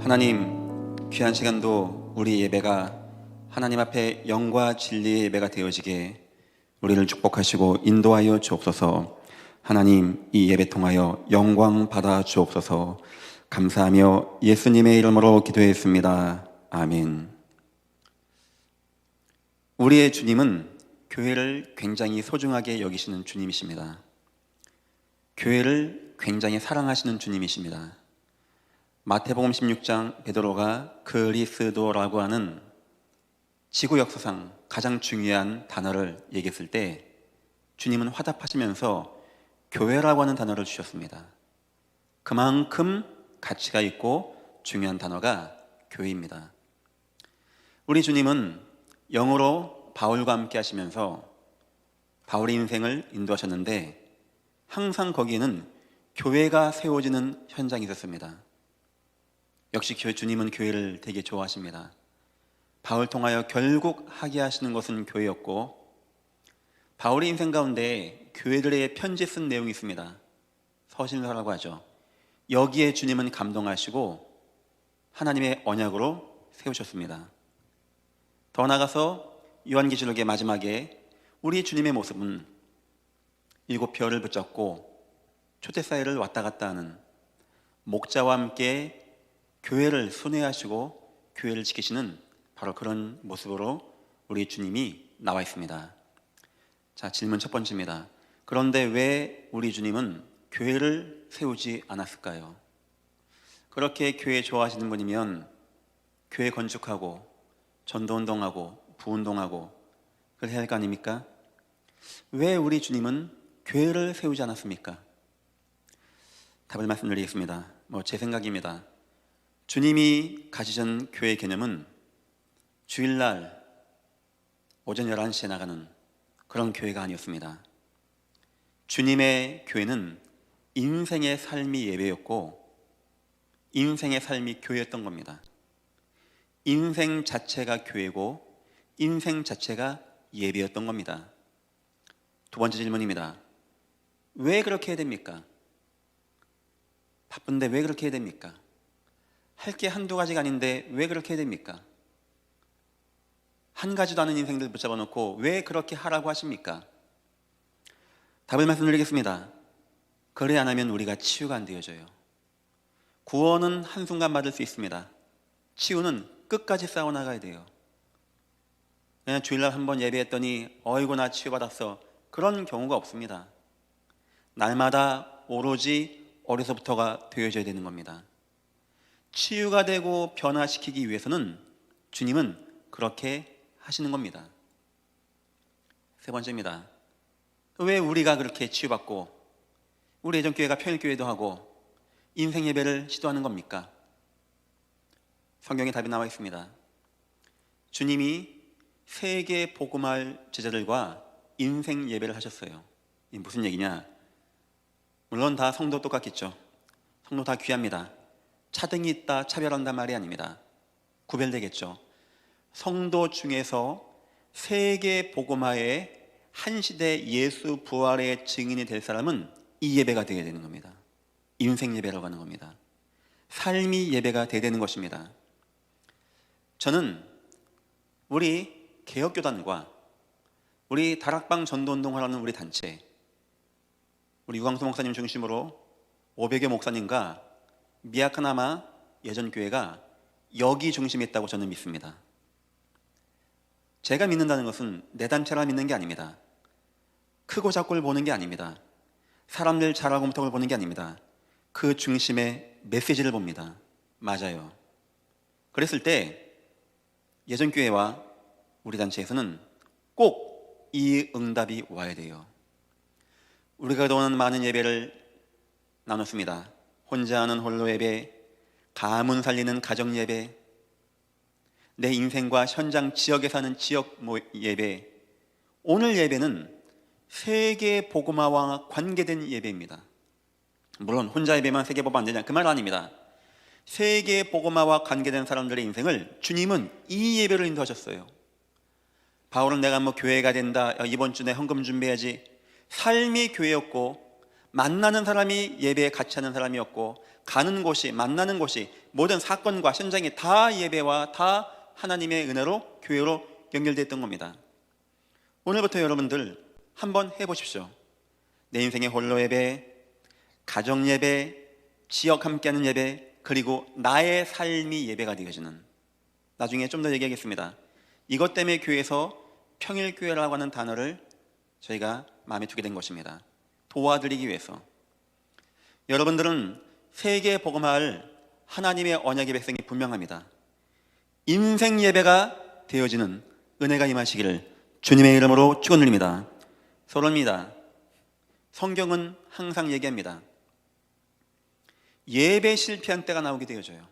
하나님, 귀한 시간도 우리 예배가 하나님 앞에 영과 진리의 예배가 되어지게 우리를 축복하시고 인도하여 주옵소서. 하나님, 이 예배 통하여 영광 받아 주옵소서. 감사하며 예수님의 이름으로 기도했습니다. 아멘. 우리의 주님은 교회를 굉장히 소중하게 여기시는 주님이십니다. 교회를 굉장히 사랑하시는 주님이십니다. 마태복음 16장 베드로가 그리스도라고 하는 지구 역사상 가장 중요한 단어를 얘기했을 때 주님은 화답하시면서 교회라고 하는 단어를 주셨습니다. 그만큼 가치가 있고 중요한 단어가 교회입니다. 우리 주님은 영으로 바울과 함께 하시면서 바울의 인생을 인도하셨는데 항상 거기에는 교회가 세워지는 현장이 있었습니다. 역시 주님은 교회를 되게 좋아하십니다. 바울 통하여 결국 하게 하시는 것은 교회였고, 바울의 인생 가운데 교회들의 편지 쓴 내용이 있습니다. 서신서라고 하죠. 여기에 주님은 감동하시고 하나님의 언약으로 세우셨습니다. 더 나아가서 요한계시록의 마지막에 우리 주님의 모습은 7별을 붙잡고 초대사회를 왔다 갔다 하는 목자와 함께 교회를 순회하시고 교회를 지키시는 바로 그런 모습으로 우리 주님이 나와 있습니다. 자, 질문 첫 번째입니다. 그런데 왜 우리 주님은 교회를 세우지 않았을까요? 그렇게 교회 좋아하시는 분이면 교회 건축하고 전도운동하고 부운동하고 그걸 해야 할 거 아닙니까? 왜 우리 주님은 교회를 세우지 않았습니까? 답을 말씀드리겠습니다. 제 생각입니다. 주님이 가지신 교회 개념은 주일날 오전 11시에 나가는 그런 교회가 아니었습니다. 주님의 교회는 인생의 삶이 예배였고 인생의 삶이 교회였던 겁니다. 인생 자체가 교회고 인생 자체가 예배였던 겁니다. 두 번째 질문입니다. 왜 그렇게 해야 됩니까? 바쁜데 왜 그렇게 해야 됩니까? 할 게 한두 가지가 아닌데 왜 그렇게 해야 됩니까? 한 가지도 않은 인생들 붙잡아 놓고 왜 그렇게 하라고 하십니까? 답을 말씀드리겠습니다. 그래 안 하면 우리가 치유가 안 되어져요. 구원은 한순간 받을 수 있습니다. 치유는 끝까지 싸워나가야 돼요. 그냥 주일날 한번 예배했더니 어이구 나 치유받았어, 그런 경우가 없습니다. 날마다 오로지 어려서부터가 되어져야 되는 겁니다. 치유가 되고 변화시키기 위해서는 주님은 그렇게 하시는 겁니다. 세 번째입니다. 왜 우리가 그렇게 치유받고 우리 예전교회가 평일교회도 하고 인생 예배를 시도하는 겁니까? 성경에 답이 나와 있습니다. 주님이 세계 복음할 제자들과 인생 예배를 하셨어요. 이게 무슨 얘기냐? 물론 다 성도 똑같겠죠. 성도 다 귀합니다. 차등이 있다 차별한단 말이 아닙니다. 구별되겠죠. 성도 중에서 세계 복음화의 한 시대 예수 부활의 증인이 될 사람은 이 예배가 되어야 되는 겁니다. 인생 예배라고 하는 겁니다. 삶이 예배가 되어야 되는 것입니다. 저는 우리 개혁교단과 우리 다락방 전도운동하라는 우리 단체, 우리 유광수 목사님 중심으로 500여 목사님과 미야카나마 예전교회가 여기 중심에 있다고 저는 믿습니다. 제가 믿는다는 것은 내 단체라 믿는 게 아닙니다. 크고 작고를 보는 게 아닙니다. 사람들 잘하고 못하고 보는 게 아닙니다. 그 중심에 메시지를 봅니다. 맞아요. 그랬을 때 예전교회와 우리 단체에서는 꼭 이 응답이 와야 돼요. 우리가 그동안 많은 예배를 나눴습니다. 혼자 하는 홀로 예배, 가문 살리는 가정 예배, 내 인생과 현장 지역에 사는 지역 예배. 오늘 예배는 세계 복음화와 관계된 예배입니다. 물론 혼자 예배만 세계 복음 안 되냐, 그 말 아닙니다. 세계 복음화와 관계된 사람들의 인생을 주님은 이 예배로 인도하셨어요. 바울은 내가 교회가 된다, 이번 주 내 헌금 준비해야지, 삶이 교회였고 만나는 사람이 예배에 같이 하는 사람이었고 가는 곳이, 만나는 곳이, 모든 사건과 현장이 다 예배와 다 하나님의 은혜로, 교회로 연결되어 있던 겁니다. 오늘부터 여러분들 한번 해보십시오. 내 인생의 홀로 예배, 가정 예배, 지역 함께하는 예배, 그리고 나의 삶이 예배가 되어지는, 나중에 좀 더 얘기하겠습니다. 이것 때문에 교회에서 평일교회라고 하는 단어를 저희가 마음에 두게 된 것입니다. 도와드리기 위해서. 여러분들은 세계에 복음할 하나님의 언약의 백성이 분명합니다. 인생 예배가 되어지는 은혜가 임하시기를 주님의 이름으로 축원드립니다. 서로입니다. 성경은 항상 얘기합니다. 예배 실패한 때가 나오게 되어져요.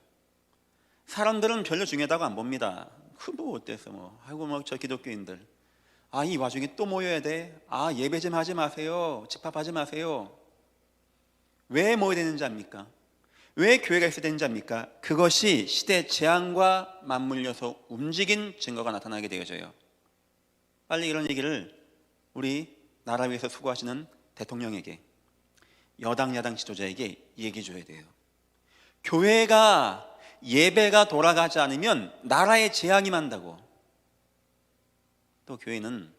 사람들은 별로 중요하다고 안 봅니다. 뭐 어때서 아이고 저 기독교인들, 이 와중에 또 모여야 돼? 예배 좀 하지 마세요. 집합하지 마세요. 왜 모여야 되는지 압니까? 왜 교회가 있어야 되는지 압니까? 그것이 시대 재앙과 맞물려서 움직인 증거가 나타나게 되어져요. 빨리 이런 얘기를 우리 나라 위해서 수고하시는 대통령에게, 여당 야당 지도자에게 얘기해 줘야 돼요. 교회가, 예배가 돌아가지 않으면 나라에 재앙이 만다고. 또 교회는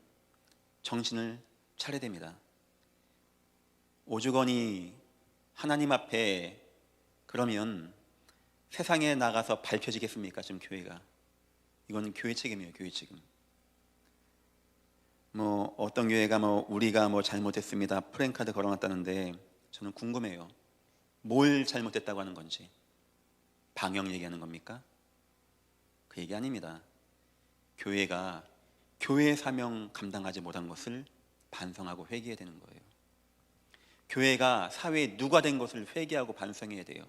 정신을 차려야 됩니다. 오죽원이 하나님 앞에 그러면 세상에 나가서 밝혀지겠습니까? 지금 교회가. 이건 교회 책임이에요. 교회 책임. 어떤 교회가 우리가 잘못했습니다, 프랜카드 걸어놨다는데, 저는 궁금해요. 뭘 잘못했다고 하는 건지. 방역 얘기하는 겁니까? 그 얘기 아닙니다. 교회가 교회 사명 감당하지 못한 것을 반성하고 회개해야 되는 거예요. 교회가 사회에 누가 된 것을 회개하고 반성해야 돼요.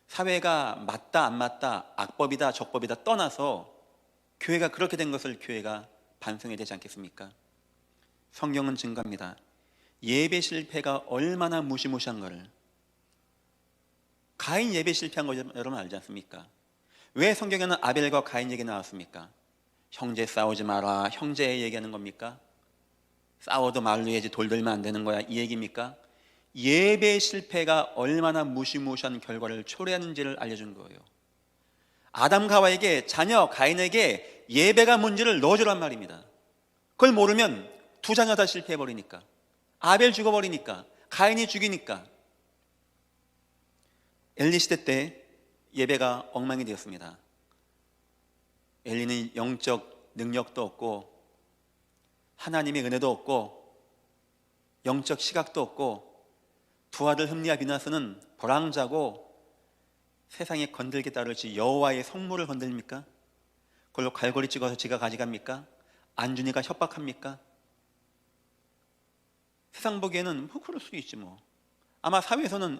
사회가 맞다 안 맞다, 악법이다 적법이다 떠나서 교회가 그렇게 된 것을 교회가 반성해야 되지 않겠습니까? 성경은 증거합니다. 예배 실패가 얼마나 무시무시한가를. 가인 예배 실패한 거 여러분 알지 않습니까? 왜 성경에는 아벨과 가인 얘기 나왔습니까? 형제 싸우지 마라, 형제 얘기하는 겁니까? 싸워도 말로 해야지 돌 들면 안 되는 거야, 이 얘기입니까? 예배 실패가 얼마나 무시무시한 결과를 초래하는지를 알려준 거예요. 아담과 하와에게, 자녀 가인에게 예배가 문제를 넣어주란 말입니다. 그걸 모르면 두 자녀 다 실패해버리니까, 아벨 죽어버리니까, 가인이 죽이니까. 엘리 시대 때 예배가 엉망이 되었습니다. 엘리는 영적 능력도 없고 하나님의 은혜도 없고 영적 시각도 없고, 두 아들 흠니와 비나스는 불황자고 세상에 건들게 따르지 여호와의 성물을 건들입니까? 그걸로 갈고리 찍어서 지가 가져갑니까? 안 주니까 협박합니까? 세상 보기에는 그럴 수도 있지 아마 사회에서는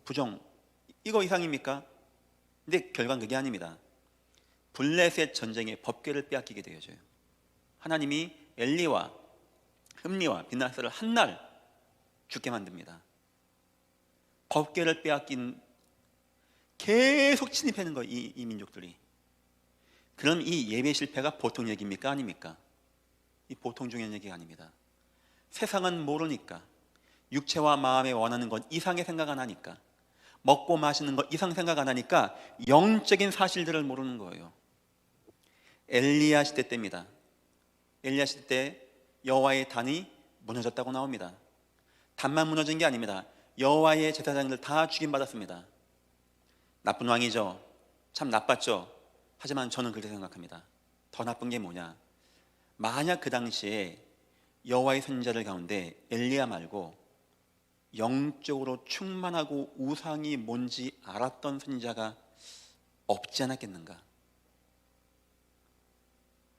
부정, 이거 이상입니까? 근데 결과는 그게 아닙니다. 블레셋 전쟁의 법궤를 빼앗기게 되어져요. 하나님이 엘리와 흠니와 비나스를 한 날 죽게 만듭니다. 법궤를 빼앗긴, 계속 침입하는 거예요, 이 민족들이. 그럼 이 예배 실패가 보통 얘기입니까? 아닙니까? 이 보통 중요한 얘기가 아닙니다. 세상은 모르니까, 육체와 마음에 원하는 건 이상의 생각 안 하니까, 먹고 마시는 것 이상 생각 안 하니까 영적인 사실들을 모르는 거예요. 엘리야 시대 때입니다. 엘리야 시대 때 여호와의 단이 무너졌다고 나옵니다. 단만 무너진 게 아닙니다. 여호와의 제사장들 다 죽임받았습니다. 나쁜 왕이죠. 참 나빴죠. 하지만 저는 그렇게 생각합니다. 더 나쁜 게 뭐냐, 만약 그 당시에 여호와의 선지자들 가운데 엘리야 말고 영적으로 충만하고 우상이 뭔지 알았던 선지자가 없지 않았겠는가.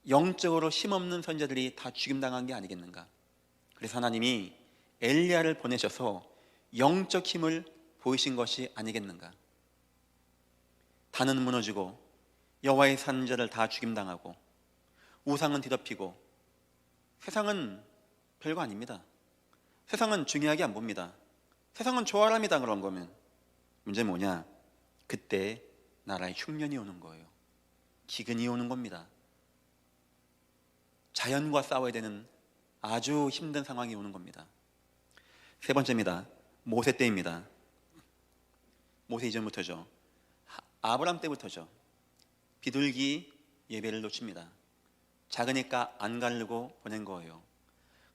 영적으로 힘없는 선지자들이 다 죽임당한 게 아니겠는가. 그래서 하나님이 엘리야를 보내셔서 영적 힘을 보이신 것이 아니겠는가. 단은 무너지고 여호와의 선지자들 다 죽임당하고 우상은 뒤덮이고, 세상은 별거 아닙니다. 세상은 중요하게 안 봅니다. 세상은 좋아랍니다. 그런 거면. 문제는 뭐냐, 그때 나라에 흉년이 오는 거예요. 기근이 오는 겁니다. 자연과 싸워야 되는 아주 힘든 상황이 오는 겁니다. 세 번째입니다. 모세 때입니다. 모세 이전부터죠. 아브람 때부터죠. 비둘기 예배를 놓칩니다. 작으니까 안 가르고 보낸 거예요.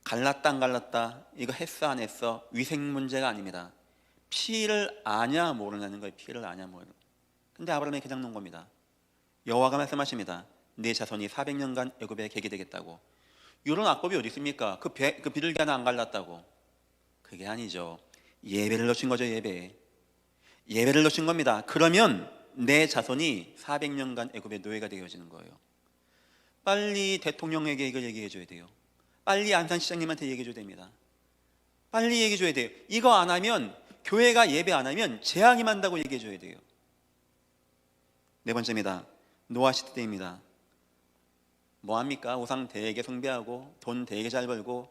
갈랐다 안 갈랐다, 이거 했어 안 했어, 위생 문제가 아닙니다. 피를 아냐 모르냐는 거예요. 피를 아냐 모르냐. 근데 아브라함이 그냥 놓은 겁니다. 여호와가 말씀하십니다. 네 자손이 400년간 애굽에 계게 되겠다고. 이런 악법이 어디 있습니까? 그 비둘기 하나 안 갈랐다고. 그게 아니죠. 예배를 놓친 거죠. 예배를 놓친 겁니다. 그러면 내 자손이 400년간 애굽의 노예가 되어지는 거예요. 빨리 대통령에게 이걸 얘기해 줘야 돼요. 빨리 안산시장님한테 얘기해 줘야 됩니다. 빨리 얘기해 줘야 돼요. 이거 안 하면, 교회가 예배 안 하면 재앙이 만다고 얘기해 줘야 돼요. 네 번째입니다. 노아 시대 때입니다. 뭐합니까? 우상 되게 숭배하고 돈 되게 잘 벌고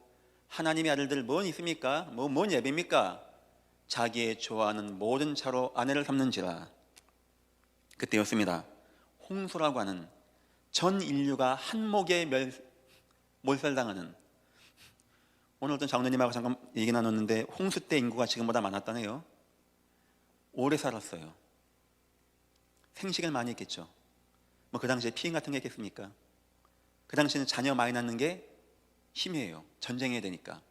하나님의 아들들 뭔 있습니까? 뭔 예배입니까? 자기의 좋아하는 모든 차로 아내를 삼는지라. 그때였습니다. 홍수라고 하는 전 인류가 한목에 몰살당하는. 오늘 어떤 장로님하고 잠깐 얘기 나눴는데 홍수 때 인구가 지금보다 많았다네요. 오래 살았어요. 생식을 많이 했겠죠. 그 당시에 피임 같은 게 있겠습니까? 그 당시에는 자녀 많이 낳는 게 힘이에요. 전쟁해야 되니까.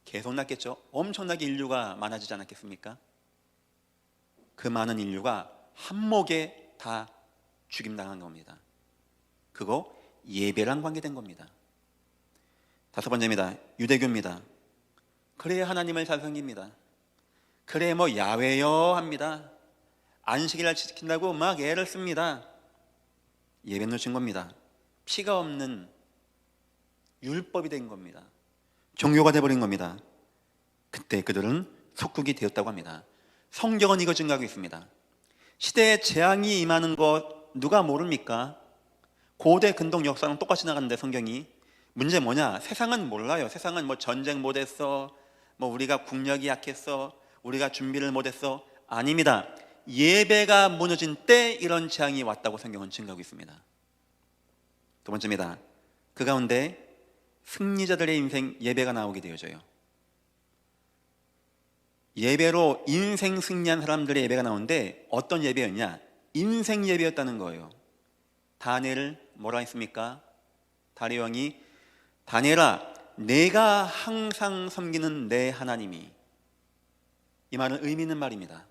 계속 낳겠죠. 엄청나게 인류가 많아지지 않았겠습니까? 그 많은 인류가 한목에 다 죽임당한 겁니다. 그거 예배랑 관계된 겁니다. 다섯 번째입니다. 유대교입니다. 그래 하나님을 잘 섬깁니다. 그래 야외여 합니다. 안식일을 지킨다고 막 애를 씁니다. 예배 놓친 겁니다. 피가 없는 율법이 된 겁니다. 종교가 되어버린 겁니다. 그때 그들은 속국이 되었다고 합니다. 성경은 이거 증가하고 있습니다. 시대에 재앙이 임하는 것 누가 모릅니까? 고대 근동 역사랑 똑같이 나가는데 성경이. 문제 뭐냐? 세상은 몰라요. 세상은 전쟁 못했어, 우리가 국력이 약했어, 우리가 준비를 못했어. 아닙니다. 예배가 무너진 때 이런 재앙이 왔다고 성경은 증거하고 있습니다. 두 번째입니다. 그 가운데 승리자들의 인생 예배가 나오게 되어져요. 예배로 인생 승리한 사람들의 예배가 나오는데 어떤 예배였냐? 인생 예배였다는 거예요. 다니엘을 뭐라 했습니까? 다리 왕이 다니엘아, 내가 항상 섬기는 내 하나님이. 이 말은 의미 있는 말입니다.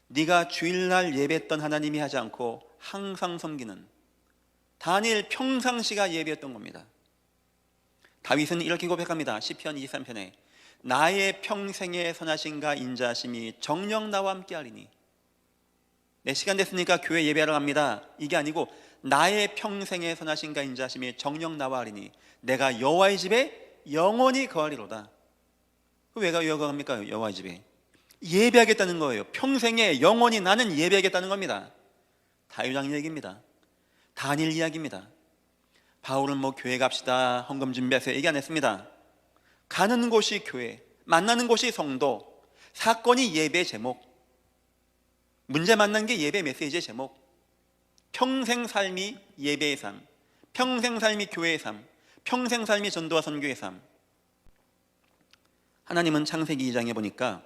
네가 주일날 예배했던 하나님이 하지 않고 항상 섬기는, 다니엘 평상시가 예배였던 겁니다. 다윗은 이렇게 고백합니다. 시편 23편에 나의 평생의 선하심과 인자하심이 정녕 나와 함께하리니. 내 시간 됐으니까 교회 예배하러 갑니다. 이게 아니고 나의 평생의 선하심과 인자하심이 정녕 나와 하리니 내가 여호와의 집에 영원히 거하리로다. 왜 거합니까? 여호와의 집에 예배하겠다는 거예요. 평생에 영원히 나는 예배하겠다는 겁니다. 다윗왕 얘기입니다. 다니엘 이야기입니다. 바울은 교회 갑시다, 헌금 준비하세요 얘기 안 했습니다. 가는 곳이 교회, 만나는 곳이 성도, 사건이 예배의 제목, 문제 만난 게 예배 메시지의 제목. 평생 삶이 예배의 삶, 평생 삶이 교회의 삶, 평생 삶이 전도와 선교의 삶. 하나님은 창세기 2장에 보니까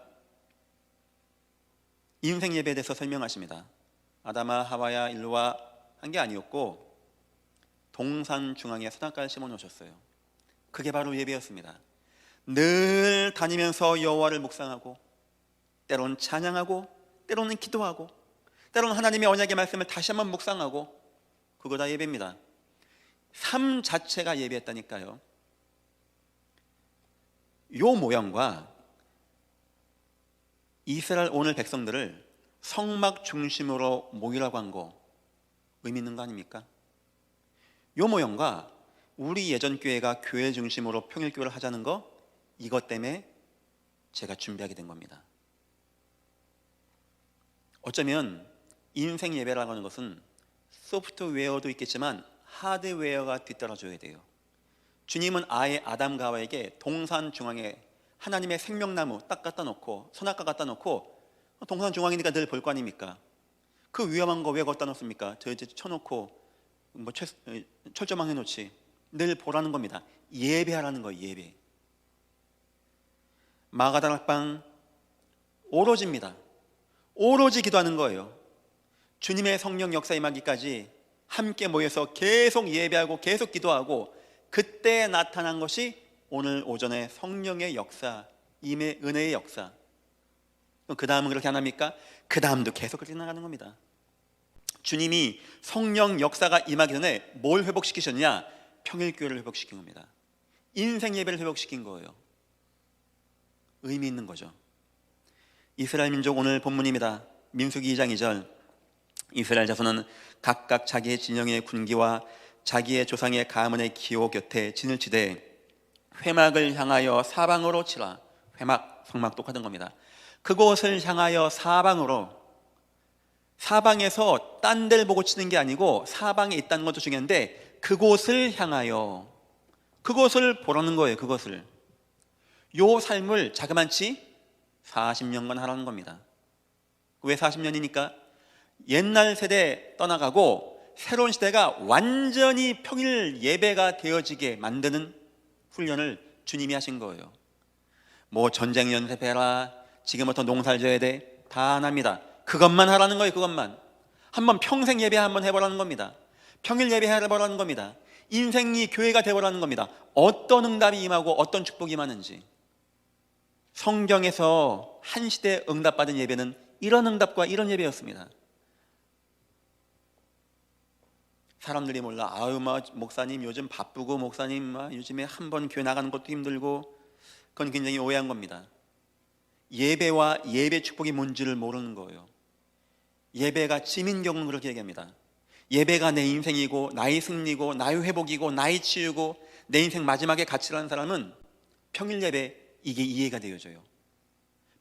인생 예배에 대해서 설명하십니다. 아담아 하와야 일로와 한 게 아니었고 동산 중앙에 선악과를 심어 놓으셨어요. 그게 바로 예배였습니다. 늘 다니면서 여호와를 묵상하고 때로는 찬양하고 때로는 기도하고 때로는 하나님의 언약의 말씀을 다시 한번 묵상하고, 그거 다 예배입니다. 삶 자체가 예배였다니까요. 요 모양과 이스라엘 오늘 백성들을 성막 중심으로 모이라고 한 거 의미 있는 거 아닙니까? 요 모형과 우리 예전 교회가 교회 중심으로 평일교회를 하자는 거, 이것 때문에 제가 준비하게 된 겁니다. 어쩌면 인생 예배라고 하는 것은 소프트웨어도 있겠지만 하드웨어가 뒤따라줘야 돼요. 주님은 아예 아담과 하와에게 동산 중앙에 하나님의 생명나무 딱 갖다 놓고 선악과 갖다 놓고, 동산 중앙이니까 늘 볼 거 아닙니까? 그 위험한 거 왜 갖다 놓습니까? 저 이제 쳐놓고 철조망 해놓지. 늘 보라는 겁니다. 예배하라는 거예요. 예배. 마가다락방 오로지입니다. 오로지 기도하는 거예요. 주님의 성령 역사 임하기까지 함께 모여서 계속 예배하고 계속 기도하고, 그때 나타난 것이 오늘 오전에 성령의 역사, 임의 은혜의 역사. 그 다음은 그렇게 안 합니까? 그 다음도 계속 그렇게 나가는 겁니다. 주님이 성령 역사가 임하기 전에 뭘 회복시키셨냐? 평일교회를 회복시킨 겁니다. 인생 예배를 회복시킨 거예요. 의미 있는 거죠. 이스라엘 민족 오늘 본문입니다. 민수기 2장 2절. 이스라엘 자손은 각각 자기의 진영의 군기와 자기의 조상의 가문의 기호 곁에 진을 치되 회막을 향하여 사방으로 치라. 회막, 성막 똑같은 겁니다. 그곳을 향하여 사방으로, 사방에서 딴 데를 보고 치는 게 아니고 사방에 있다는 것도 중요한데 그곳을 향하여, 그곳을 보라는 거예요. 그것을. 요 삶을 자그만치 40년간 하라는 겁니다. 왜 40년이니까? 옛날 세대 떠나가고 새로운 시대가 완전히 평일 예배가 되어지게 만드는 훈련을 주님이 하신 거예요. 뭐 전쟁 연습해라, 지금부터 농사를 져야 돼, 다 안 합니다. 그것만 하라는 거예요. 그것만. 한번 평생 예배 한번 해보라는 겁니다. 평일 예배 해보라는 겁니다. 인생이 교회가 되보라는 겁니다. 어떤 응답이 임하고 어떤 축복이 임하는지. 성경에서 한 시대에 응답받은 예배는 이런 응답과 이런 예배였습니다. 사람들이 몰라, 아유 목사님 요즘 바쁘고, 목사님 요즘에 한 번 교회 나가는 것도 힘들고, 그건 굉장히 오해한 겁니다. 예배와 예배 축복이 뭔지를 모르는 거예요. 예배가 지민경은 그렇게 얘기합니다. 예배가 내 인생이고 나의 승리고 나의 회복이고 나의 치유고 내 인생 마지막에 가치라는 사람은 평일 예배, 이게 이해가 되어져요.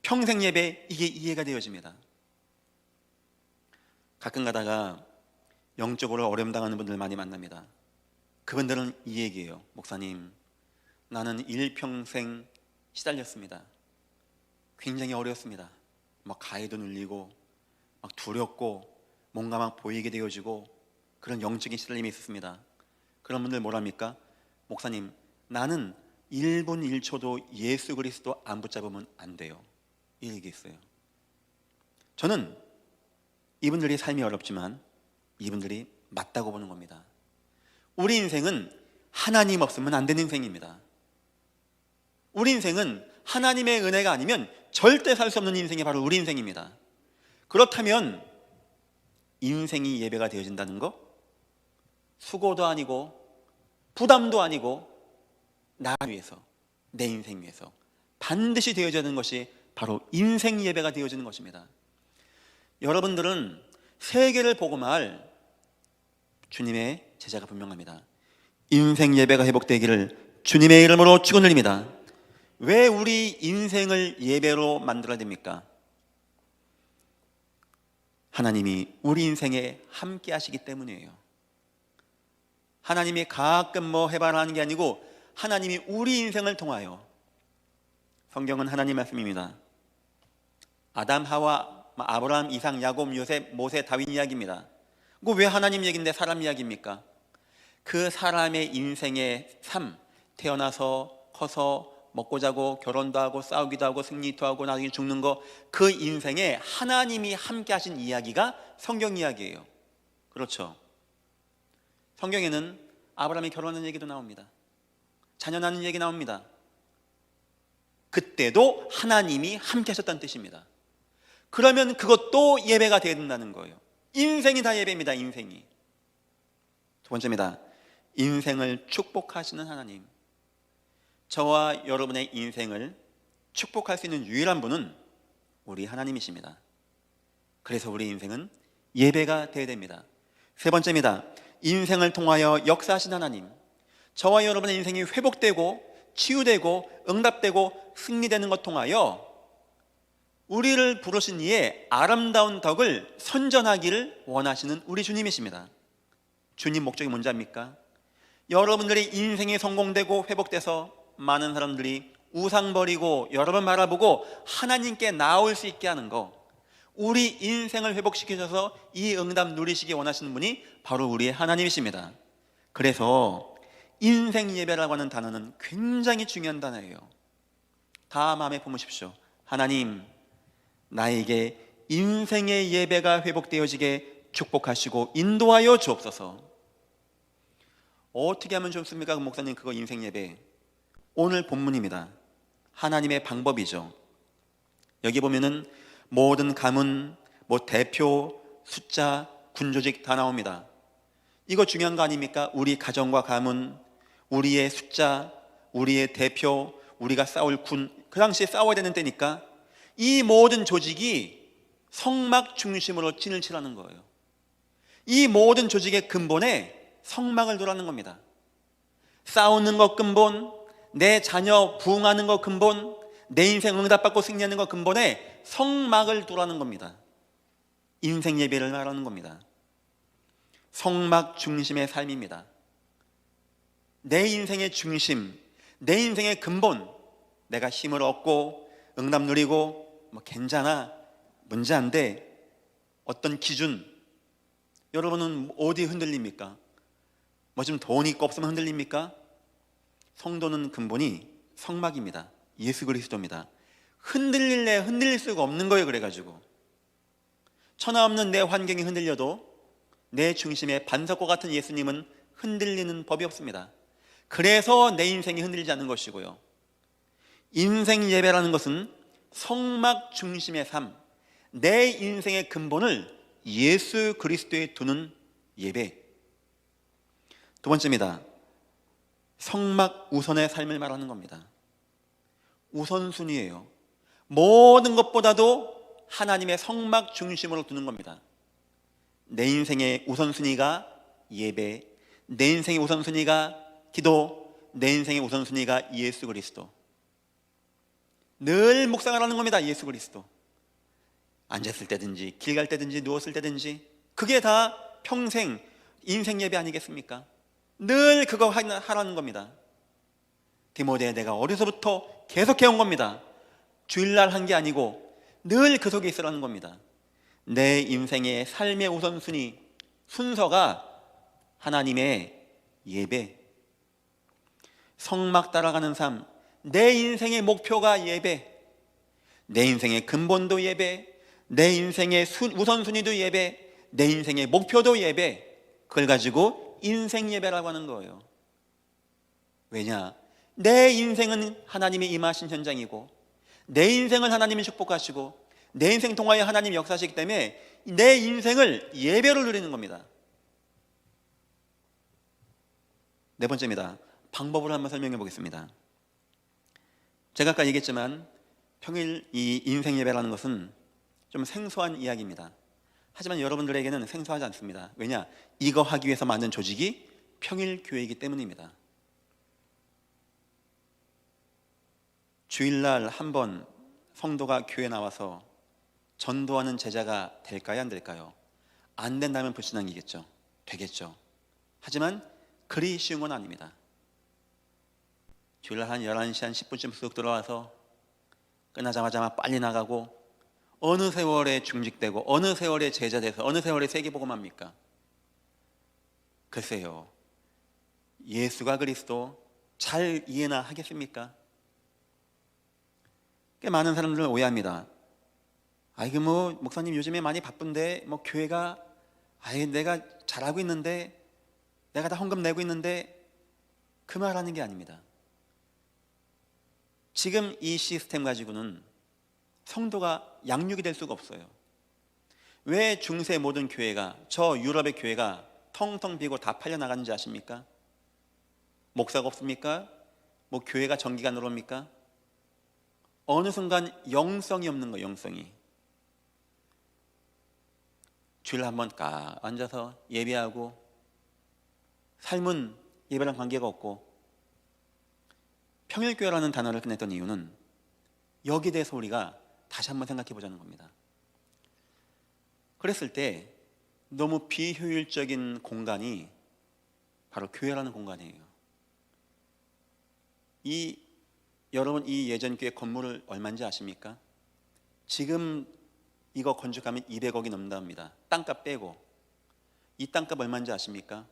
평생 예배, 이게 이해가 되어집니다. 가끔 가다가 영적으로 어려움 당하는 분들 많이 만납니다. 그분들은 이 얘기예요. 목사님, 나는 일평생 시달렸습니다. 굉장히 어려웠습니다. 막 가해도 눌리고 막 두렵고 뭔가 막 보이게 되어지고 그런 영적인 시달림이 있었습니다. 그런 분들 뭐랍니까? 목사님, 나는 1분 1초도 예수 그리스도 안 붙잡으면 안 돼요. 이 얘기했어요. 저는 이분들이 삶이 어렵지만 이분들이 맞다고 보는 겁니다. 우리 인생은 하나님 없으면 안 되는 인생입니다. 우리 인생은 하나님의 은혜가 아니면 절대 살 수 없는 인생이 바로 우리 인생입니다. 그렇다면 인생이 예배가 되어진다는 거, 수고도 아니고 부담도 아니고 나 위해서, 내 인생 위해서 반드시 되어져야 하는 것이 바로 인생 예배가 되어지는 것입니다. 여러분들은 세계를 보고 말 주님의 제자가 분명합니다. 인생 예배가 회복되기를 주님의 이름으로 축원드립니다. 왜 우리 인생을 예배로 만들어야 됩니까? 하나님이 우리 인생에 함께 하시기 때문이에요. 하나님이 가끔 뭐 해봐라 하는 게 아니고 하나님이 우리 인생을 통하여, 성경은 하나님 말씀입니다. 아담, 하와, 아브라함, 이삭, 야곱, 요셉, 모세, 다윗 이야기입니다. 그거 왜 하나님 얘기인데 사람 이야기입니까? 그 사람의 인생의 삶, 태어나서 커서 먹고 자고 결혼도 하고 싸우기도 하고 승리도 하고 나중에 죽는 거, 그 인생에 하나님이 함께 하신 이야기가 성경 이야기예요. 그렇죠? 성경에는 아브라함이 결혼하는 얘기도 나옵니다. 자녀 낳는 얘기 나옵니다. 그때도 하나님이 함께 하셨다는 뜻입니다. 그러면 그것도 예배가 되어야 된다는 거예요. 인생이 다 예배입니다. 인생이. 두 번째입니다. 인생을 축복하시는 하나님. 저와 여러분의 인생을 축복할 수 있는 유일한 분은 우리 하나님이십니다. 그래서 우리 인생은 예배가 되어야 됩니다. 세 번째입니다. 인생을 통하여 역사하신 하나님. 저와 여러분의 인생이 회복되고 치유되고 응답되고 승리되는 것 통하여 우리를 부르신 이의 아름다운 덕을 선전하기를 원하시는 우리 주님이십니다. 주님 목적이 뭔지 압니까? 여러분들이 인생이 성공되고 회복돼서 많은 사람들이 우상 버리고 여러 번 바라보고 하나님께 나올 수 있게 하는 거, 우리 인생을 회복시키셔서 이 응답 누리시기 원하시는 분이 바로 우리의 하나님이십니다. 그래서 인생 예배라고 하는 단어는 굉장히 중요한 단어예요. 다 마음에 품으십시오. 하나님, 나에게 인생의 예배가 회복되어지게 축복하시고 인도하여 주옵소서. 어떻게 하면 좋습니까? 목사님, 그거 인생 예배. 오늘 본문입니다. 하나님의 방법이죠. 여기 보면은 모든 가문, 대표, 숫자, 군조직 다 나옵니다. 이거 중요한 거 아닙니까? 우리 가정과 가문, 우리의 숫자, 우리의 대표, 우리가 싸울 군, 그 당시에 싸워야 되는 때니까 이 모든 조직이 성막 중심으로 진을 치라는 거예요. 이 모든 조직의 근본에 성막을 두라는 겁니다. 싸우는 것 근본, 내 자녀 부흥하는 것 근본, 내 인생 응답받고 승리하는 것 근본에 성막을 두라는 겁니다. 인생 예배를 말하는 겁니다. 성막 중심의 삶입니다. 내 인생의 중심, 내 인생의 근본, 내가 힘을 얻고 응답 누리고 괜찮아, 문제 안 돼, 어떤 기준. 여러분은 어디 흔들립니까? 좀 돈이 있고 없으면 흔들립니까? 성도는 근본이 성막입니다. 예수 그리스도입니다. 흔들릴래 흔들릴 수가 없는 거예요. 그래가지고 천하 없는 내 환경이 흔들려도 내 중심에 반석과 같은 예수님은 흔들리는 법이 없습니다. 그래서 내 인생이 흔들리지 않는 것이고요. 인생 예배라는 것은 성막 중심의 삶, 내 인생의 근본을 예수 그리스도에 두는 예배. 두 번째입니다. 성막 우선의 삶을 말하는 겁니다. 우선순위예요. 모든 것보다도 하나님의 성막 중심으로 두는 겁니다. 내 인생의 우선순위가 예배, 내 인생의 우선순위가 기도, 내 인생의 우선순위가 예수 그리스도. 늘 묵상을 하는 겁니다. 예수 그리스도. 앉았을 때든지 길 갈 때든지 누웠을 때든지 그게 다 평생 인생 예배 아니겠습니까? 늘 그거 하라는 겁니다. 디모데에 내가 어려서부터 계속 해온 겁니다. 주일날 한 게 아니고 늘 그 속에 있으라는 겁니다. 내 인생의 삶의 우선순위, 순서가 하나님의 예배, 성막 따라가는 삶, 내 인생의 목표가 예배, 내 인생의 근본도 예배, 내 인생의 우선순위도 예배, 내 인생의 목표도 예배. 그걸 가지고 인생 예배라고 하는 거예요. 왜냐? 내 인생은 하나님이 임하신 현장이고 내 인생을 하나님이 축복하시고 내 인생 통하여 하나님이 역사하시기 때문에 내 인생을 예배로 누리는 겁니다. 네 번째입니다. 방법을 한번 설명해 보겠습니다. 제가 아까 얘기했지만 평일 이 인생 예배라는 것은 좀 생소한 이야기입니다. 하지만 여러분들에게는 생소하지 않습니다. 왜냐? 이거 하기 위해서 만든 조직이 평일 교회이기 때문입니다. 주일날 한번 성도가 교회 나와서 전도하는 제자가 될까요? 안 될까요? 안 된다면 불신앙이겠죠. 되겠죠. 하지만 그리 쉬운 건 아닙니다. 주일날 한 11시 한 10분쯤 쑥 들어와서 끝나자마자 빨리 나가고 어느 세월에 중직되고 어느 세월에 제자 돼서 어느 세월에 세계복음합니까? 글쎄요. 예수가 그리스도 잘 이해나 하겠습니까? 꽤 많은 사람들은 오해합니다. 목사님 요즘에 많이 바쁜데 교회가 내가 잘하고 있는데 내가 다 헌금 내고 있는데 그 말하는 게 아닙니다. 지금 이 시스템 가지고는 성도가 양육이 될 수가 없어요. 왜 중세 모든 교회가, 저 유럽의 교회가 텅텅 비고 다 팔려나가는지 아십니까? 목사가 없습니까? 교회가 전기가 안 들어옵니까? 어느 순간 영성이 없는 거예요. 영성이. 주일 한번 앉아서 예배하고 삶은 예배랑 관계가 없고 평일교회라는 단어를 꺼냈던 이유는 여기에 대해서 우리가 다시 한번 생각해 보자는 겁니다. 그랬을 때 너무 비효율적인 공간이 바로 교회라는 공간이에요. 여러분 이 예전 교회 건물을 얼마인지 아십니까? 지금 이거 건축하면 200억이 넘는답니다. 땅값 빼고. 이 땅값 얼마인지 아십니까?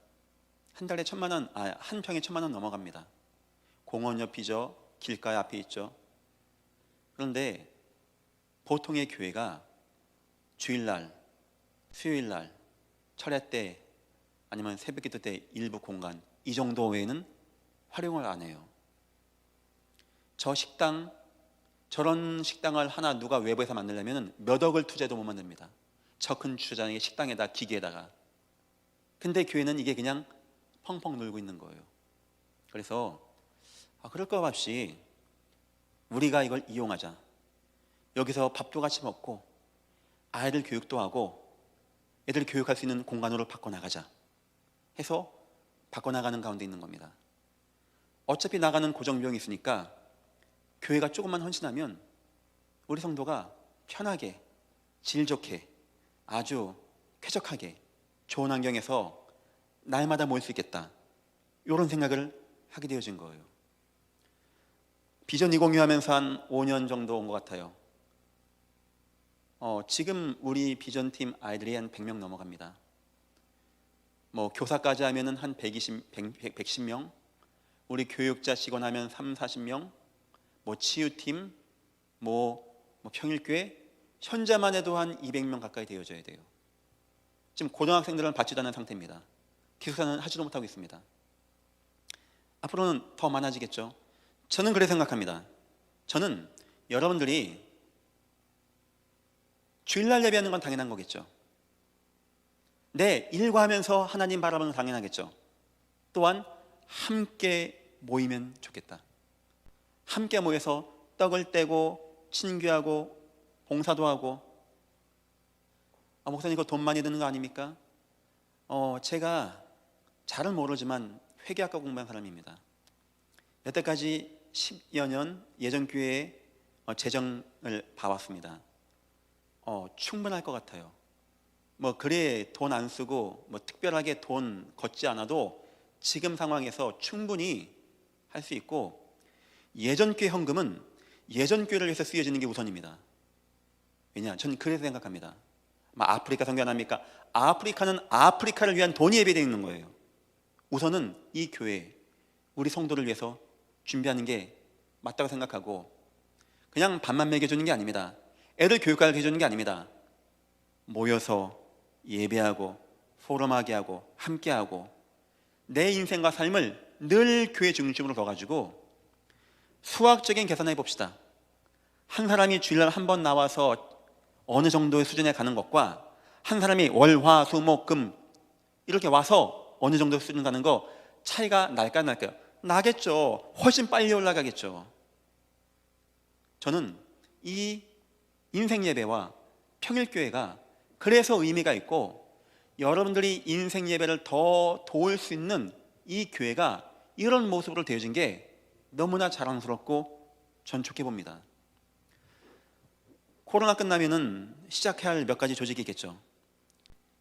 한 달에 1,000만 원, 한 평에 1,000만 원 넘어갑니다. 공원 옆이죠. 길가에 앞에 있죠. 그런데 보통의 교회가 주일날, 수요일날, 철야 때 아니면 새벽기도 때 일부 공간, 이 정도 외에는 활용을 안 해요. 저 식당, 저런 식당을 하나 누가 외부에서 만들려면 몇 억을 투자해도 못 만듭니다. 저 큰 주차장의 식당에다 기계에다가. 근데 교회는 이게 그냥 펑펑 놀고 있는 거예요. 그래서 그럴 것 없이 우리가 이걸 이용하자. 여기서 밥도 같이 먹고 아이들 교육도 하고 애들 교육할 수 있는 공간으로 바꿔나가자 해서 바꿔나가는 가운데 있는 겁니다. 어차피 나가는 고정비용이 있으니까 교회가 조금만 헌신하면 우리 성도가 편하게, 질 좋게, 아주 쾌적하게 좋은 환경에서 날마다 모일 수 있겠다, 이런 생각을 하게 되어진 거예요. 비전 2025 하면서 한 5년 정도 온 것 같아요. 지금 우리 비전팀 아이들이 한 100명 넘어갑니다. 교사까지 하면은 한 110명, 우리 교육자 직원 하면 40명, 치유팀, 평일교회, 현재만 해도 한 200명 가까이 되어져야 돼요. 지금 고등학생들은 받지도 않은 상태입니다. 기숙사는 하지도 못하고 있습니다. 앞으로는 더 많아지겠죠. 저는 그렇게 생각합니다. 저는 여러분들이 주일날 예배하는 건 당연한 거겠죠. 내 일과 하면서 하나님 바라보는 건 당연하겠죠. 또한 함께 모이면 좋겠다. 함께 모여서 떡을 떼고 친교하고 봉사도 하고. 목사님 이거 돈 많이 드는 거 아닙니까? 제가 잘은 모르지만 회계학과 공부한 사람입니다. 여태까지 10여 년 예전교회의 재정을 봐왔습니다. 충분할 것 같아요. 그래 돈 안 쓰고 특별하게 돈 걷지 않아도 지금 상황에서 충분히 할 수 있고, 예전교회 헌금은 예전교회를 위해서 쓰여지는 게 우선입니다. 왜냐? 저는 그래서 생각합니다. 아프리카 선교 안 합니까? 아프리카는 아프리카를 위한 돈이 예배되어 있는 거예요. 우선은 이 교회, 우리 성도를 위해서 준비하는 게 맞다고 생각하고, 그냥 밥만 먹여주는 게 아닙니다. 애들 교육까지 해주는 게 아닙니다. 모여서 예배하고 포럼하게 하고 함께하고 내 인생과 삶을 늘 교회 중심으로 둬가지고 수학적인 계산을 해봅시다. 한 사람이 주일날 한 번 나와서 어느 정도의 수준에 가는 것과 한 사람이 월, 화, 수, 목, 금 이렇게 와서 어느 정도 수준 가는 거 차이가 날까요? 나겠죠. 훨씬 빨리 올라가겠죠. 저는 이 인생 예배와 평일교회가 그래서 의미가 있고, 여러분들이 인생 예배를 더 도울 수 있는 이 교회가 이런 모습으로 되어진 게 너무나 자랑스럽고 전 좋게 봅니다. 코로나 끝나면은 시작해야 할 몇 가지 조직이 있겠죠.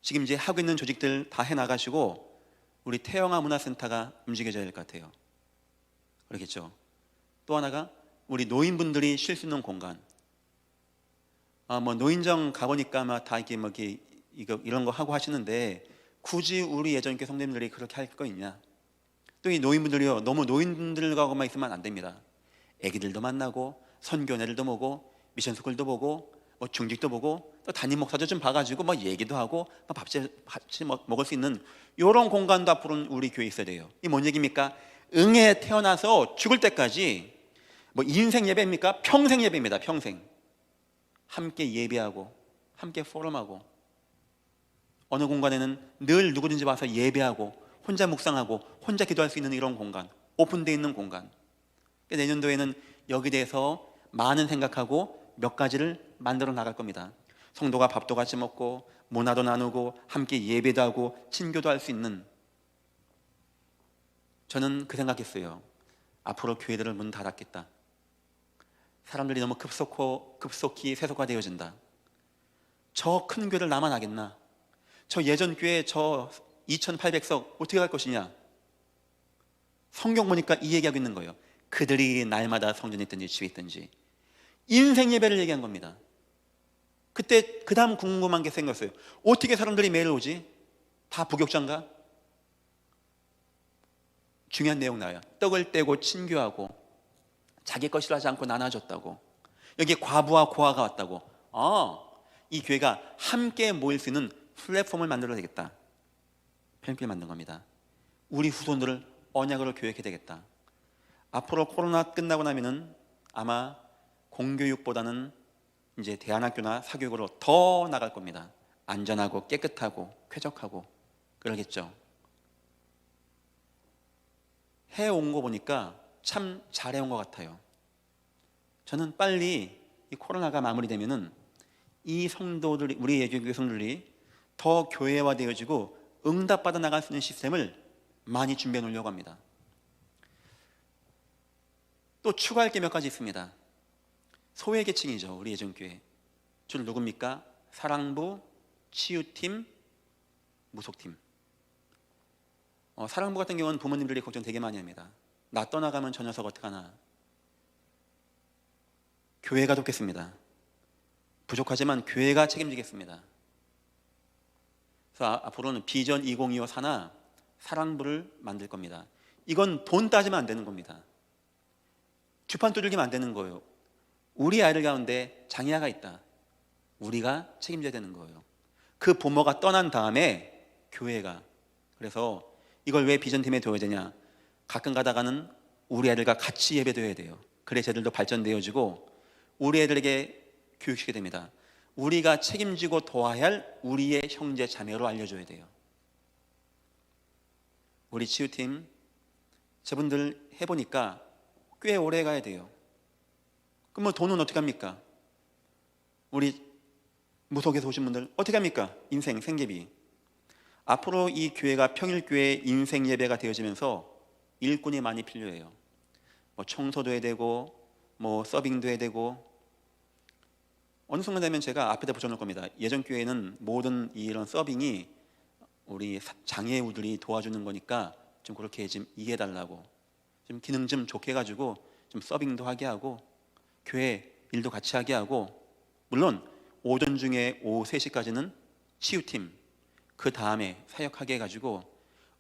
지금 이제 하고 있는 조직들 다 해나가시고 우리 태영아 문화센터가 움직여져야 될 것 같아요. 그렇겠죠. 또 하나가 우리 노인분들이 쉴 수 있는 공간. 노인정 가보니까 다 이렇게 이런 거 하고 하시는데 굳이 우리 예전교 성도님들이 그렇게 할 거 있냐? 또 이 노인분들이요, 너무 노인분들하고만 있으면 안 됩니다. 애기들도 만나고 선교회들도 보고 미션스쿨도 보고 중직도 보고 또 담임 목사도 좀 봐가지고 얘기도 하고 같이 먹을 수 있는 이런 공간도 앞으로는 우리 교회에 있어야 돼요. 이 뭔 얘기입니까? 응에 태어나서 죽을 때까지 인생 예배입니까? 평생 예배입니다. 평생 함께 예배하고 함께 포럼하고, 어느 공간에는 늘 누구든지 와서 예배하고 혼자 묵상하고 혼자 기도할 수 있는 이런 공간, 오픈되어 있는 공간. 내년도에는 여기에 대해서 많은 생각하고 몇 가지를 만들어 나갈 겁니다. 성도가 밥도 같이 먹고 문화도 나누고 함께 예배도 하고 친교도 할 수 있는. 저는 그 생각했어요. 앞으로 교회들을 문 닫았겠다. 사람들이 너무 급속히 세속화되어진다. 저 큰 교회를 나만 하겠나? 저 예전 교회 저 2800석 어떻게 갈 것이냐? 성경 보니까 이 얘기하고 있는 거예요. 그들이 날마다 성전에 있든지 집에 있든지. 인생 예배를 얘기한 겁니다. 그때 그 다음 궁금한 게 생겼어요. 어떻게 사람들이 매일 오지? 다 부격자인가? 중요한 내용 나와요. 떡을 떼고 친교하고 자기 것이라 하지 않고 나눠줬다고. 여기 과부와 고아가 왔다고. 이 교회가 함께 모일 수 있는 플랫폼을 만들어야 되겠다. 편육교회 만든 겁니다. 우리 후손들을 언약으로 교육해야 되겠다. 앞으로 코로나 끝나고 나면은 아마 공교육보다는 이제 대안학교나 사교육으로 더 나갈 겁니다. 안전하고 깨끗하고 쾌적하고 그러겠죠. 해온 거 보니까 참 잘해온 것 같아요. 저는 빨리 이 코로나가 마무리되면은 이 성도들이, 우리 예교교회 성도들이 더 교회화되어지고 응답받아 나갈 수 있는 시스템을 많이 준비해 놓으려고 합니다. 또 추가할 게 몇 가지 있습니다. 소외계층이죠. 우리 예전교회 주로 누굽니까? 사랑부, 치유팀, 무속팀. 사랑부 같은 경우는 부모님들이 걱정 되게 많이 합니다. 나 떠나가면 저 녀석 어떡하나. 교회가 돕겠습니다. 부족하지만 교회가 책임지겠습니다. 그래서 앞으로는 비전 2025 산하 사랑부를 만들 겁니다. 이건 돈 따지면 안 되는 겁니다. 주판 두들기면 안 되는 거예요. 우리 아이들 가운데 장애아가 있다. 우리가 책임져야 되는 거예요. 그 부모가 떠난 다음에 교회가. 그래서 이걸 왜 비전팀에 둬야 되냐. 가끔 가다가는 우리 애들과 같이 예배드려야 돼요. 그래 쟤들도 발전되어지고 우리 애들에게 교육시켜야 됩니다. 우리가 책임지고 도와야 할 우리의 형제 자매로 알려줘야 돼요. 우리 치유팀 저분들 해보니까 꽤 오래 가야 돼요. 그럼 뭐 돈은 어떻게 합니까? 우리 무속에서 오신 분들 어떻게 합니까? 인생, 생계비. 앞으로 이 교회가 평일교회 인생 예배가 되어지면서 일꾼이 많이 필요해요. 뭐 청소도 해야 되고 뭐 서빙도 해야 되고 어느 순간 되면 제가 앞에다 붙여놓을 겁니다. 예전 교회는 모든 이런 서빙이 우리 장애우들이 도와주는 거니까 좀 그렇게 좀 이해해달라고 좀 기능 좀 좋게 해가지고 좀 서빙도 하게 하고 교회 일도 같이 하게 하고 물론 오전 중에 오후 3시까지는 치유팀 그 다음에 사역하게 해가지고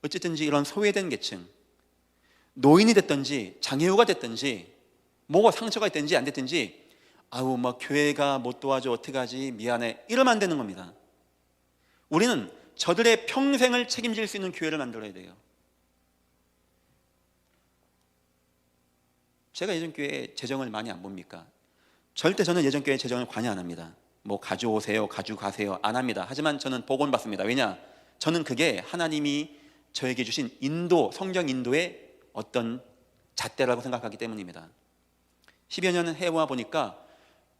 어쨌든지 이런 소외된 계층 노인이 됐든지 장애우가 됐든지 뭐가 상처가 있든지 안 됐든지 아우 뭐 교회가 못 도와줘 어떡하지 미안해 이러면 안 되는 겁니다. 우리는 저들의 평생을 책임질 수 있는 교회를 만들어야 돼요. 제가 예전 교회 재정을 많이 안 봅니까? 절대 저는 예전 교회 재정을 관여 안 합니다. 뭐 가져오세요 가져가세요 안 합니다. 하지만 저는 복원 받습니다. 왜냐? 저는 그게 하나님이 저에게 주신 인도 성경 인도의 어떤 잣대라고 생각하기 때문입니다. 10여 년 해와 보니까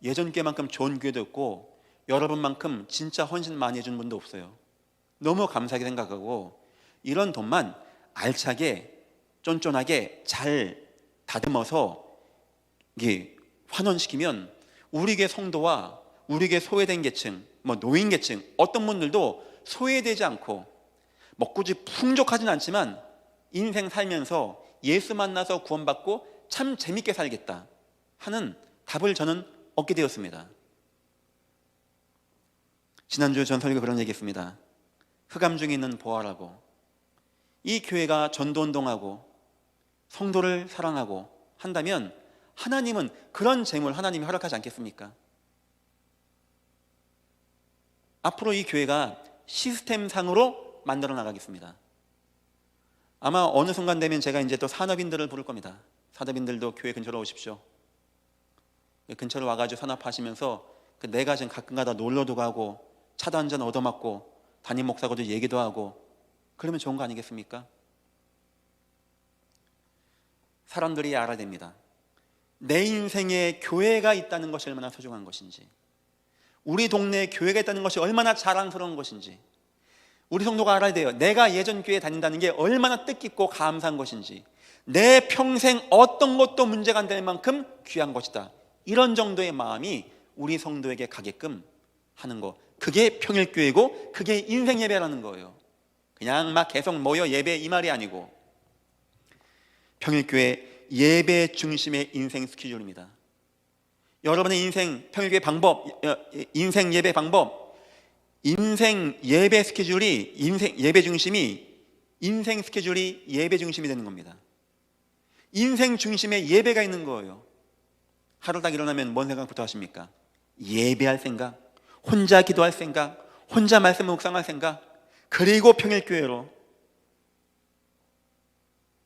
예전 교회만큼 좋은 교회도 없고 여러분만큼 진짜 헌신 많이 해준 분도 없어요. 너무 감사하게 생각하고 이런 돈만 알차게 쫀쫀하게 잘 다듬어서 이게 환원시키면 우리 교회 성도와 우리 교회 소외된 계층, 뭐 노인 계층 어떤 분들도 소외되지 않고 뭐 굳이 풍족하진 않지만 인생 살면서 예수 만나서 구원받고 참 재밌게 살겠다 하는 답을 저는 얻게 되었습니다. 지난주에 전 설교 그런 얘기했습니다. 흑암 중에 있는 보아라고. 이 교회가 전도운동하고 성도를 사랑하고 한다면 하나님은 그런 재물 하나님이 허락하지 않겠습니까? 앞으로 이 교회가 시스템상으로 만들어 나가겠습니다. 아마 어느 순간 되면 제가 이제 또 산업인들을 부를 겁니다. 산업인들도 교회 근처로 오십시오. 근처로 와가지고 산업하시면서 내가 지금 가끔가다 놀러도 가고 차도 한잔 얻어맞고 담임 목사하고도 얘기도 하고 그러면 좋은 거 아니겠습니까? 사람들이 알아야 됩니다. 내 인생에 교회가 있다는 것이 얼마나 소중한 것인지, 우리 동네에 교회가 있다는 것이 얼마나 자랑스러운 것인지 우리 성도가 알아야 돼요. 내가 예전 교회에 다닌다는 게 얼마나 뜻깊고 감사한 것인지, 내 평생 어떤 것도 문제가 안 될 만큼 귀한 것이다. 이런 정도의 마음이 우리 성도에게 가게끔 하는 거, 그게 평일교회고 그게 인생 예배라는 거예요. 그냥 막 계속 모여 예배 이 말이 아니고 평일교회 예배 중심의 인생 스케줄입니다. 여러분의 인생 평일교회 방법, 인생 예배 방법, 인생 예배 스케줄이 인생 예배 중심이 인생 스케줄이 예배 중심이 되는 겁니다. 인생 중심에 예배가 있는 거예요. 하루 딱 일어나면 뭔 생각부터 하십니까? 예배할 생각. 혼자 기도할 생각, 혼자 말씀 묵상할 생각, 그리고 평일교회로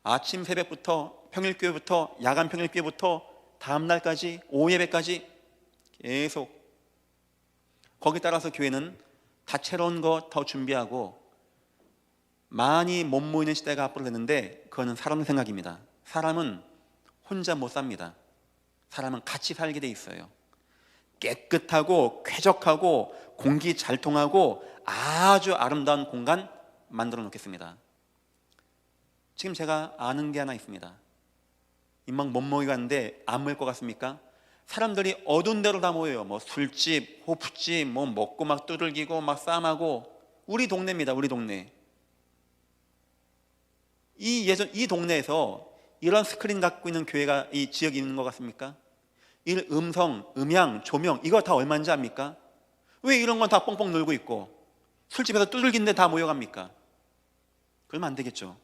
아침 새벽부터 평일교회부터 야간 평일교회부터 다음날까지 오후 예배까지 계속 거기에 따라서 교회는 다채로운 거 더 준비하고 많이 못 모이는 시대가 앞으로 되는데 그거는 사람 생각입니다. 사람은 혼자 못 삽니다. 사람은 같이 살게 돼 있어요. 깨끗하고 쾌적하고 공기 잘 통하고 아주 아름다운 공간 만들어 놓겠습니다. 지금 제가 아는 게 하나 있습니다. 이만 못 모이고 갔는데 안 모일 것 같습니까? 사람들이 어두운 데로 다 모여요. 뭐 술집, 호프집, 뭐 먹고 막 두들기고 막 싸움하고. 우리 동네입니다. 우리 동네. 이 동네에서 이런 스크린 갖고 있는 교회가 이 지역에 있는 것 같습니까? 이 음성, 음향, 조명 이거 다 얼마인지 압니까? 왜 이런 건 다 뻥뻥 놀고 있고 술집에서 두들긴데 다 모여갑니까? 그러면 안 되겠죠.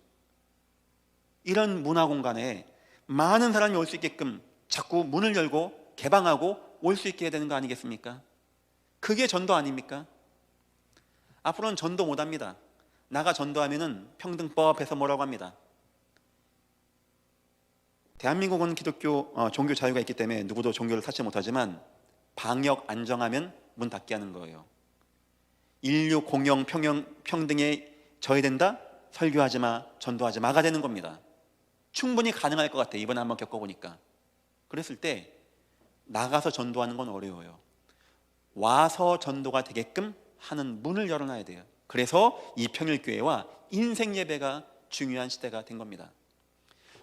이런 문화 공간에 많은 사람이 올 수 있게끔 자꾸 문을 열고 개방하고 올 수 있게 해야 되는 거 아니겠습니까? 그게 전도 아닙니까? 앞으로는 전도 못합니다. 나가 전도하면은 평등법에서 뭐라고 합니다. 대한민국은 기독교 종교 자유가 있기 때문에 누구도 종교를 사지 못하지만 방역 안정하면 문 닫게 하는 거예요. 인류 공영 평등에 저해된다? 설교하지 마, 전도하지 마가 되는 겁니다. 충분히 가능할 것 같아요. 이번에 한번 겪어보니까. 그랬을 때 나가서 전도하는 건 어려워요. 와서 전도가 되게끔 하는 문을 열어놔야 돼요. 그래서 이 평일교회와 인생예배가 중요한 시대가 된 겁니다.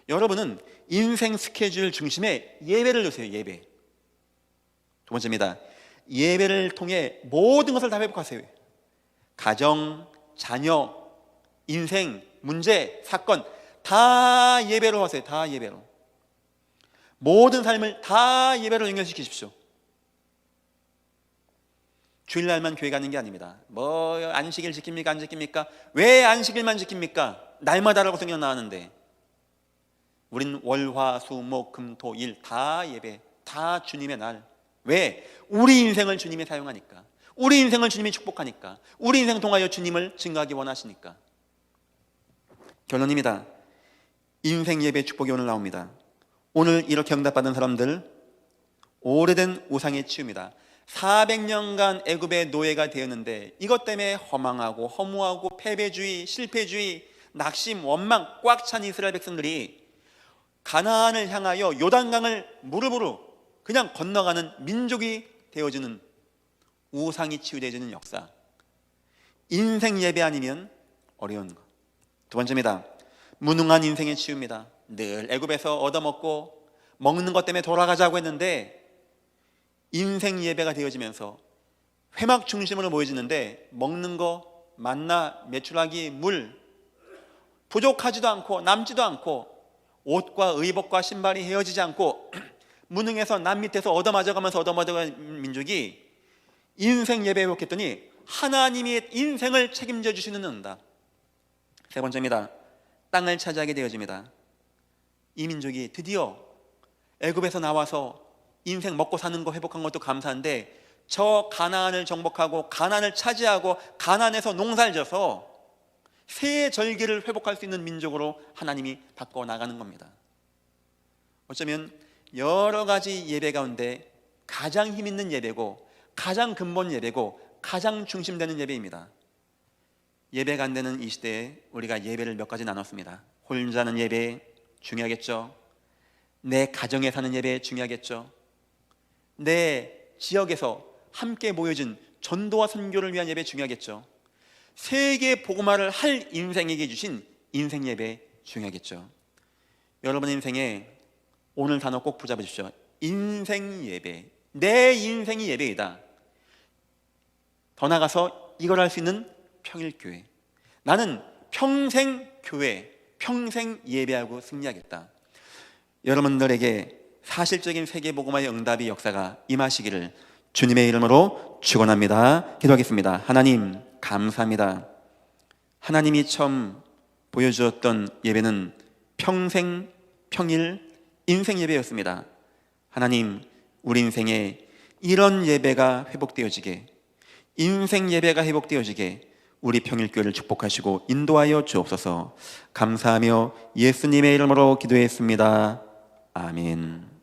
여러분은 인생 스케줄 중심에 예배를 넣으세요. 예배. 두 번째입니다. 예배를 통해 모든 것을 다 회복하세요. 가정, 자녀, 인생, 문제, 사건 다 예배로 하세요. 다 예배로. 모든 삶을 다 예배로 연결시키십시오. 주일날만 교회 가는 게 아닙니다. 뭐 안식일 지킵니까? 안 지킵니까? 왜 안식일만 지킵니까? 날마다라고 성경 나왔는데 우린 월, 화, 수, 목, 금, 토, 일 다 예배, 다 주님의 날. 왜? 우리 인생을 주님이 사용하니까, 우리 인생을 주님이 축복하니까, 우리 인생 통하여 주님을 증거하기 원하시니까. 결론입니다. 인생 예배 축복이 오늘 나옵니다. 오늘 이렇게 응답받은 사람들 오래된 우상의 치유입니다. 400년간 애굽의 노예가 되었는데 이것 때문에 허망하고 허무하고 패배주의, 실패주의, 낙심, 원망 꽉 찬 이스라엘 백성들이 가나안을 향하여 요단강을 무릎으로 그냥 건너가는 민족이 되어주는, 우상이 치유되어지는 역사. 인생 예배 아니면 어려운 것. 두 번째입니다. 무능한 인생의 치유입니다. 늘 애굽에서 얻어먹고 먹는 것 때문에 돌아가자고 했는데 인생 예배가 되어지면서 회막 중심으로 모여지는데 먹는 거, 만나, 메추라기, 물 부족하지도 않고 남지도 않고 옷과 의복과 신발이 헤어지지 않고 무능해서 남 밑에서 얻어맞아가면서 얻어맞아가는 민족이 인생 예배 회복했더니 하나님이 인생을 책임져 주시는 응답. 세 번째입니다. 땅을 차지하게 되어집니다. 이 민족이 드디어 애굽에서 나와서 인생 먹고 사는 거 회복한 것도 감사한데 저 가나안을 정복하고 가나안을 차지하고 가나안에서 농사를 져서 새 절기를 회복할 수 있는 민족으로 하나님이 바꿔 나가는 겁니다. 어쩌면 여러 가지 예배 가운데 가장 힘 있는 예배고 가장 근본 예배고 가장 중심되는 예배입니다. 예배가 안 되는 이 시대에 우리가 예배를 몇 가지 나눴습니다. 혼자 하는 예배 중요하겠죠. 내 가정에 사는 예배 중요하겠죠. 내 지역에서 함께 모여진 전도와 선교를 위한 예배 중요하겠죠. 세계 복음화를 할 인생에게 주신 인생 예배 중요하겠죠. 여러분 인생에 오늘 단어 꼭 붙잡으십시오. 인생 예배. 내 인생이 예배이다. 더 나아가서 이걸 할 수 있는 평일교회. 나는 평생 교회, 평생 예배하고 승리하겠다. 여러분들에게 사실적인 세계복음화의 응답의 역사가 임하시기를 주님의 이름으로 축원합니다. 기도하겠습니다. 하나님 감사합니다. 하나님이 처음 보여주었던 예배는 평생, 평일, 인생 예배였습니다. 하나님, 우리 인생에 이런 예배가 회복되어지게, 인생 예배가 회복되어지게 우리 평일교회를 축복하시고 인도하여 주옵소서. 감사하며 예수님의 이름으로 기도했습니다. 아멘.